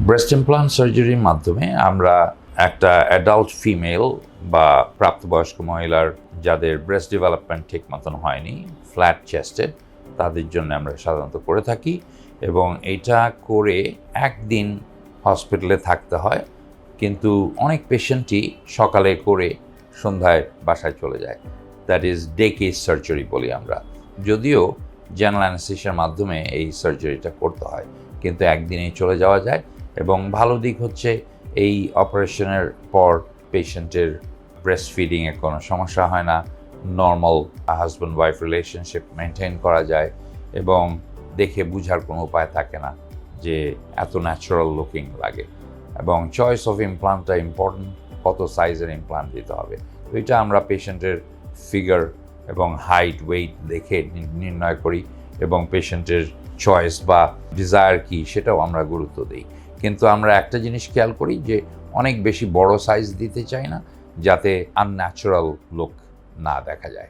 Breast implant সার্জারির মাধ্যমে আমরা একটা অ্যাডাল্ট ফিমেল বা প্রাপ্তবয়স্ক মহিলার যাদের ব্রেস্ট ডেভেলপমেন্ট ঠিক মতন হয়নি, ফ্ল্যাট চেস্টেড, তাদের জন্য আমরা সাধারণত করে থাকি এবং এটা করে একদিন হসপিটালে থাকতে হয়, কিন্তু অনেক পেশেন্টই সকালে করে সন্ধ্যায় বাসায় চলে যায়। That is day case surgery বলি আমরা। যদিও জেনারেল অ্যানেস্থেসিয়ার মাধ্যমে এই সার্জারিটা করতে হয়, কিন্তু একদিনেই চলে যাওয়া যায় এবং ভালো দিক হচ্ছে এই অপারেশনের পর পেশেন্টের ব্রেস্ট ফিডিংয়ে কোনো সমস্যা হয় না, normal husband wife relationship maintain করা যায় এবং দেখে বুঝার কোনো উপায় থাকে না যে এত ন্যাচারাল লুকিং লাগে। এবং চয়েস অফ ইমপ্লান্টটা ইম্পর্টেন্ট, কত সাইজের ইমপ্লান্ট দিতে হবে, তো এটা আমরা পেশেন্টের ফিগার এবং হাইট ওয়েট দেখে নির্ণয় করি এবং পেশেন্টের চয়েস বা ডিজায়ার কী সেটাও আমরা গুরুত্ব দিই। কিন্তু আমরা একটা জিনিস খেয়াল করি যে অনেক বেশি বড় সাইজ দিতে চাই না, যাতে আনন্যাচারাল লুক না দেখা যায়।